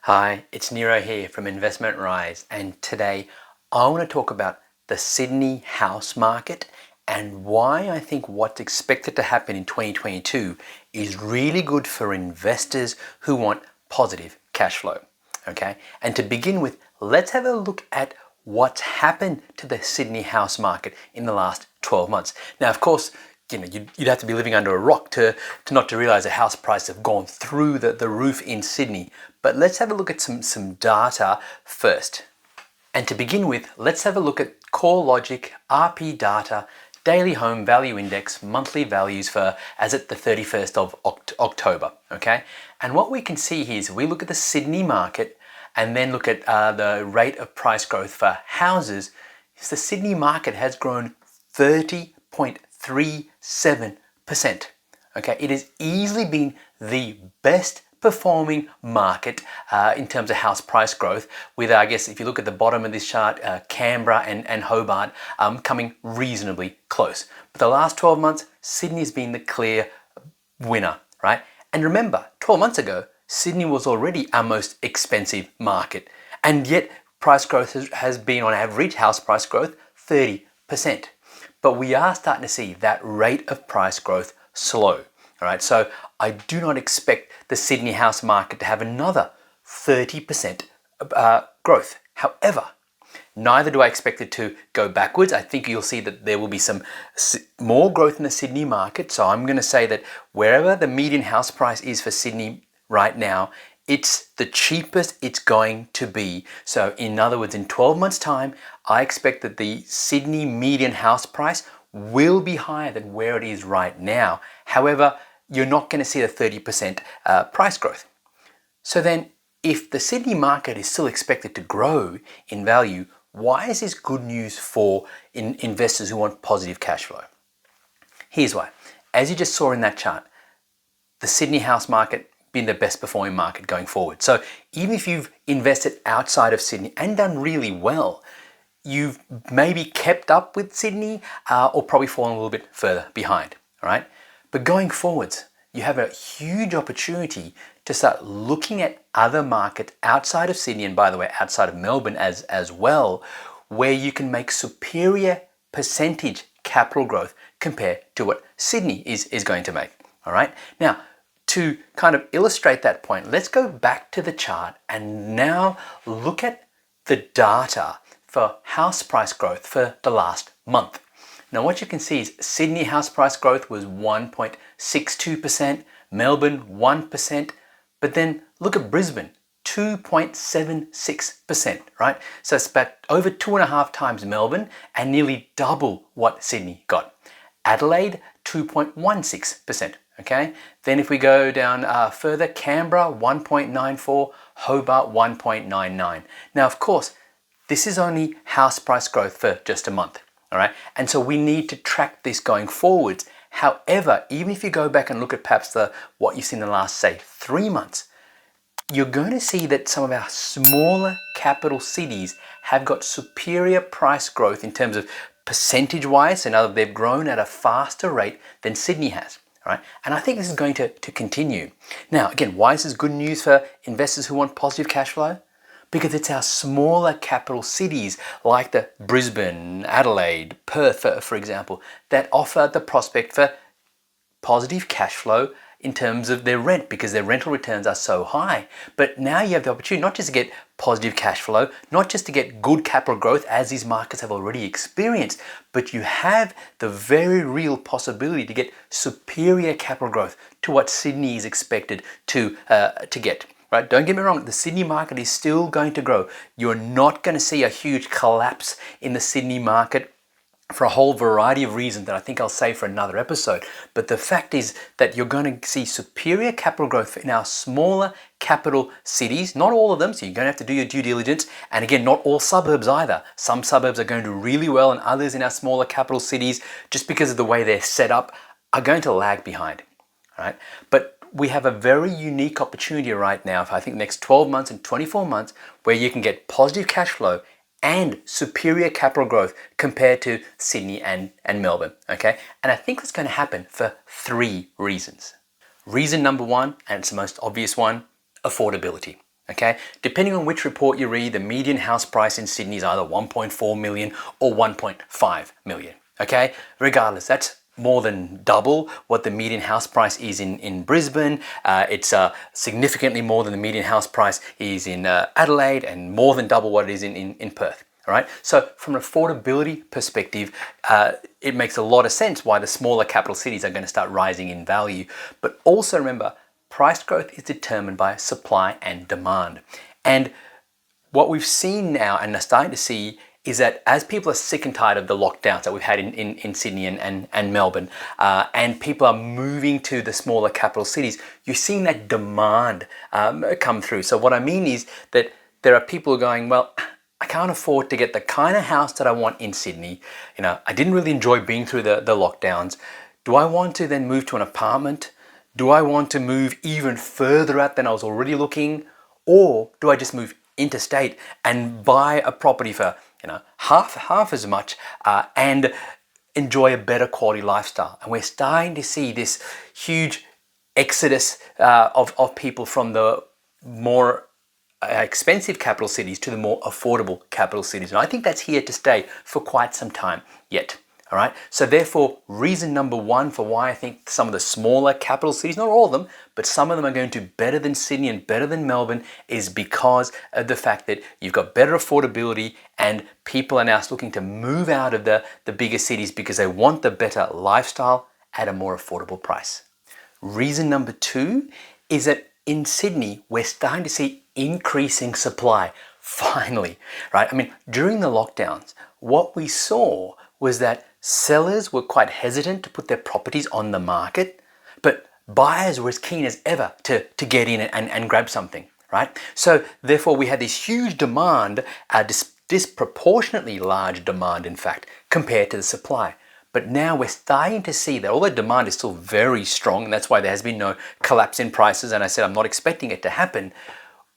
Hi, it's Nero here from Investment Rise, and today I want to talk about the Sydney house market and why I think what's expected to happen in 2022 is really good for investors who want positive cash flow. Okay, and to begin with, let's have a look at what's happened to the Sydney house market in the last 12 months. Now, of course, you'd have to be living under a rock to not to realize that house prices have gone through the roof in Sydney. But let's have a look at some data first. And to begin with, let's have a look at CoreLogic RP Data Daily Home Value Index monthly values for as at the 31st of October. Okay, and what we can see here is we look at the Sydney market and then look at the rate of price growth for houses. The Sydney market has grown 30.37%. Okay, it has easily been the best performing market in terms of house price growth, with I guess if you look at the bottom of this chart, Canberra and Hobart coming reasonably close. But the last 12 months, Sydney's been the clear winner, right? And remember, 12 months ago, Sydney was already our most expensive market, and yet price growth has been on average, house price growth, 30%. But we are starting to see that rate of price growth slow. All right, so I do not expect the Sydney house market to have another 30% growth. However, neither do I expect it to go backwards. I think you'll see that there will be some more growth in the Sydney market. So I'm going to say that wherever the median house price is for Sydney right now, it's the cheapest it's going to be. So in other words, in 12 months' time, I expect that the Sydney median house price will be higher than where it is right now. However, you're not going to see the 30% price growth. So then, if the Sydney market is still expected to grow in value, why is this good news for investors who want positive cash flow? Here's why. As you just saw in that chart, the Sydney house market been the best performing market going forward. So even if you've invested outside of Sydney and done really well, you've maybe kept up with Sydney or probably fallen a little bit further behind, all right? But going forwards, you have a huge opportunity to start looking at other markets outside of Sydney, and by the way, outside of Melbourne as well, where you can make superior percentage capital growth compared to what Sydney is going to make, all right? Now, to kind of illustrate that point, let's go back to the chart and now look at the data for house price growth for the last month. Now what you can see is Sydney house price growth was 1.62%, Melbourne 1%, but then look at Brisbane, 2.76%, right? So it's about over 2.5 times Melbourne and nearly double what Sydney got. Adelaide, 2.16%, okay? Then if we go down further, Canberra, 1.94, Hobart, 1.99. Now, of course, this is only house price growth for just a month. All right, and so we need to track this going forwards. However, even if you go back and look at perhaps what you've seen in the last, say, 3 months, you're going to see that some of our smaller capital cities have got superior price growth in terms of percentage-wise. In other words, they've grown at a faster rate than Sydney has. All right, and I think this is going to continue. Now, again, why is this good news for investors who want positive cash flow? Because it's our smaller capital cities like the Brisbane, Adelaide, Perth, for example, that offer the prospect for positive cash flow in terms of their rent, because their rental returns are so high. But now you have the opportunity not just to get positive cash flow, not just to get good capital growth as these markets have already experienced, but you have the very real possibility to get superior capital growth to what Sydney is expected to get. Right? Don't get me wrong, the Sydney market is still going to grow. You're not going to see a huge collapse in the Sydney market for a whole variety of reasons that I think I'll save for another episode. But the fact is that you're going to see superior capital growth in our smaller capital cities, not all of them, so you're going to have to do your due diligence. And again, not all suburbs either. Some suburbs are going to do really well and others in our smaller capital cities, just because of the way they're set up, are going to lag behind. All right? But we have a very unique opportunity right now for I think the next 12 months and 24 months where you can get positive cash flow and superior capital growth compared to Sydney and Melbourne, okay? And I think that's going to happen for 3 reasons. Reason number 1, and it's the most obvious one, affordability. Okay, depending on which report you read, the median house price in Sydney is either 1.4 million or 1.5 million. Okay, regardless, that's more than double what the median house price is in Brisbane. It's significantly more than the median house price is in Adelaide, and more than double what it is in Perth. All right, so from an affordability perspective, it makes a lot of sense why the smaller capital cities are going to start rising in value. But also remember, price growth is determined by supply and demand. And what we've seen now and are starting to see is that as people are sick and tired of the lockdowns that we've had in Sydney and Melbourne, and people are moving to the smaller capital cities, you're seeing that demand come through. So what I mean is that there are people who are going, well, I can't afford to get the kind of house that I want in Sydney. You know, I didn't really enjoy being through the lockdowns. Do I want to then move to an apartment? Do I want to move even further out than I was already looking? Or do I just move interstate and buy a property for, you know, half as much and enjoy a better quality lifestyle? And we're starting to see this huge exodus of people from the more expensive capital cities to the more affordable capital cities. And I think that's here to stay for quite some time yet. All right. So therefore, reason number one for why I think some of the smaller capital cities, not all of them, but some of them are going to better than Sydney and better than Melbourne, is because of the fact that you've got better affordability and people are now looking to move out of the bigger cities because they want the better lifestyle at a more affordable price. Reason number two is that in Sydney, we're starting to see increasing supply, finally, right? I mean, during the lockdowns, what we saw was that sellers were quite hesitant to put their properties on the market, but buyers were as keen as ever to get in and grab something, right? So therefore, we had this huge demand, disproportionately large demand, in fact, compared to the supply. But now we're starting to see that although demand is still very strong, and that's why there has been no collapse in prices, and I said I'm not expecting it to happen,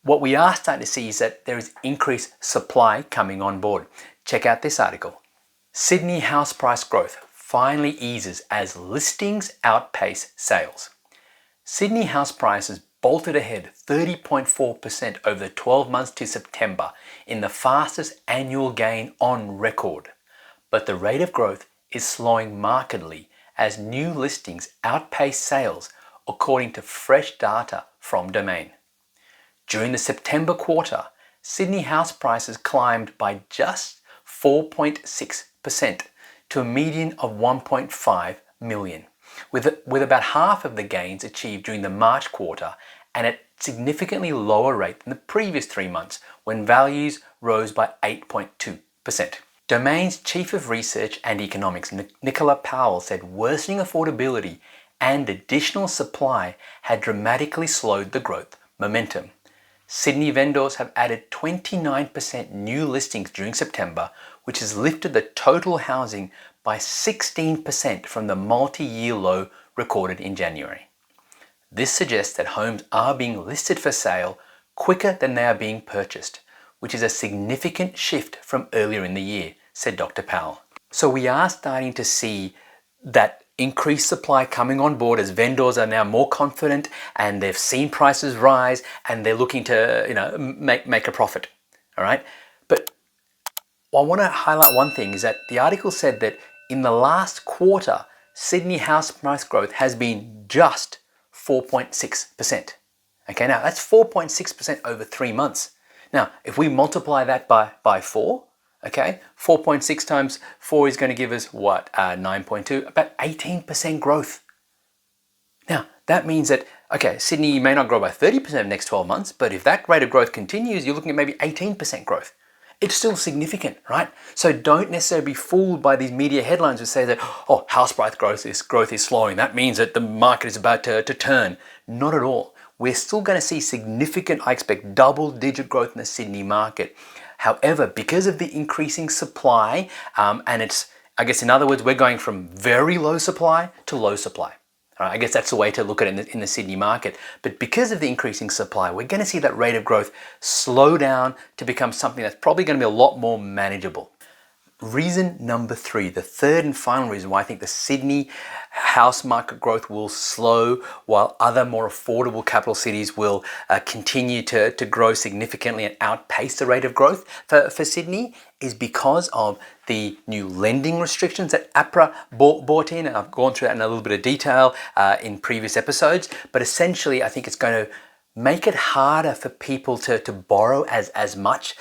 what we are starting to see is that there is increased supply coming on board. Check out this article. Sydney house price growth finally eases as listings outpace sales. Sydney house prices bolted ahead 30.4% over the 12 months to September in the fastest annual gain on record. But the rate of growth is slowing markedly as new listings outpace sales, according to fresh data from Domain. During the September quarter, Sydney house prices climbed by just 4.6% to a median of 1.5 million, with about half of the gains achieved during the March quarter and at significantly lower rate than the previous 3 months when values rose by 8.2%. Domain's Chief of Research and Economics, Nicola Powell, said worsening affordability and additional supply had dramatically slowed the growth momentum. Sydney vendors have added 29% new listings during September, which has lifted the total housing by 16% from the multi-year low recorded in January. This suggests that homes are being listed for sale quicker than they are being purchased, which is a significant shift from earlier in the year, said Dr. Powell. So we are starting to see that increased supply coming on board as vendors are now more confident and they've seen prices rise and they're looking to make a profit. All right. But I want to highlight one thing is that the article said that in the last quarter, Sydney house price growth has been just 4.6%. Okay, now that's 4.6% over 3 months. Now, if we multiply that by 4, okay, 4.6 times 4 is going to give us what? 9.2, about 18% growth. Now, that means that, okay, Sydney may not grow by 30% in the next 12 months, but if that rate of growth continues, you're looking at maybe 18% growth. It's still significant, right? So don't necessarily be fooled by these media headlines that say that, oh, house price growth is slowing. That means that the market is about to turn. Not at all. We're still going to see significant, I expect, double-digit growth in the Sydney market. However, because of the increasing supply, and it's, I guess in other words, we're going from very low supply to low supply. I guess that's the way to look at it in the Sydney market. But because of the increasing supply, we're going to see that rate of growth slow down to become something that's probably going to be a lot more manageable. reason number 3, the third and final reason why I think the Sydney house market growth will slow while other more affordable capital cities will continue to grow significantly and outpace the rate of growth for Sydney is because of the new lending restrictions that APRA brought in. And I've gone through that in a little bit of detail in previous episodes, but essentially I think it's going to make it harder for people to borrow as much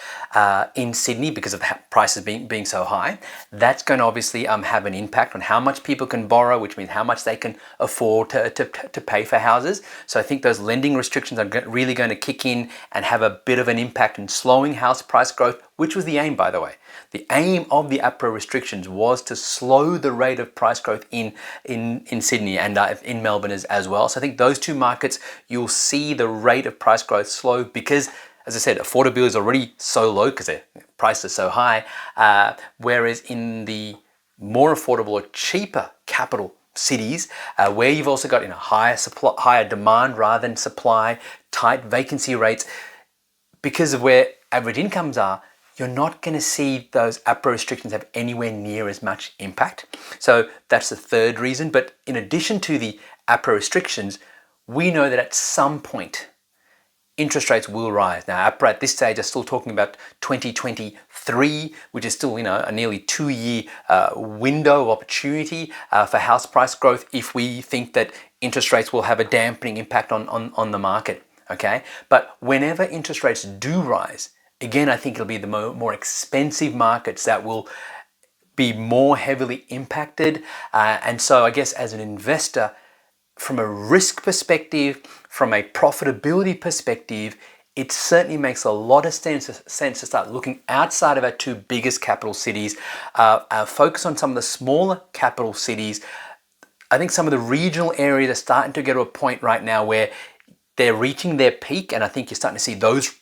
in Sydney because of prices being so high. That's going to obviously have an impact on how much people can borrow, which means how much they can afford to pay for houses. So I think those lending restrictions are really going to kick in and have a bit of an impact in slowing house price growth, which was the aim, by the way. The aim of the APRA restrictions was to slow the rate of price growth in Sydney and in Melbourne as well. So I think those two markets, you'll see the rate of price growth slow because, as I said, affordability is already so low because their prices are so high. Whereas in the more affordable or cheaper capital cities, where you've also got higher demand rather than supply, tight vacancy rates, because of where average incomes are, you're not going to see those APRA restrictions have anywhere near as much impact. So that's the third reason. But in addition to the APRA restrictions, we know that at some point, interest rates will rise. Now, APRA at this stage are still talking about 2023, which is still, a nearly 2-year window of opportunity for house price growth if we think that interest rates will have a dampening impact on the market. Okay, but whenever interest rates do rise, again, I think it'll be the more expensive markets that will be more heavily impacted. And so I guess as an investor, from a risk perspective, from a profitability perspective, it certainly makes a lot of sense to start looking outside of our 2 biggest capital cities, focus on some of the smaller capital cities. I think some of the regional areas are starting to get to a point right now where they're reaching their peak, and I think you're starting to see those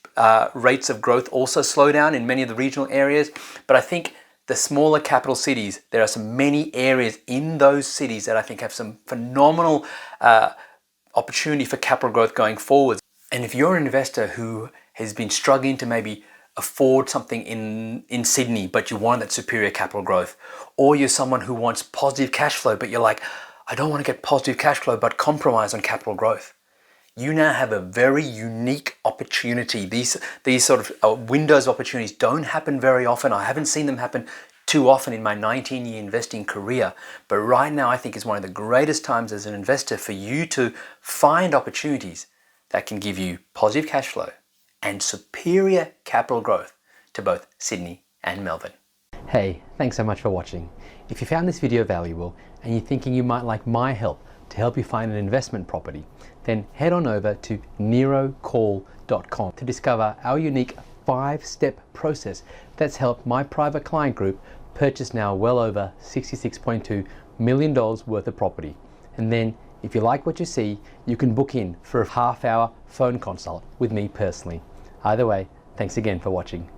rates of growth also slow down in many of the regional areas. But I think the smaller capital cities, there are many areas in those cities that I think have some phenomenal opportunity for capital growth going forward. And if you're an investor who has been struggling to maybe afford something in Sydney, but you want that superior capital growth, or you're someone who wants positive cash flow, but you're like, I don't want to get positive cash flow, but compromise on capital growth, you now have a very unique opportunity. These sort of windows of opportunities don't happen very often. I haven't seen them happen too often in my 19-year investing career. But right now, I think is one of the greatest times as an investor for you to find opportunities that can give you positive cash flow and superior capital growth to both Sydney and Melbourne. Hey, thanks so much for watching. If you found this video valuable and you're thinking you might like my help to help you find an investment property, then head on over to nerocall.com to discover our unique 5-step process that's helped my private client group purchase now well over $66.2 million worth of property. And then if you like what you see, you can book in for a half-hour phone consult with me personally. Either way, thanks again for watching.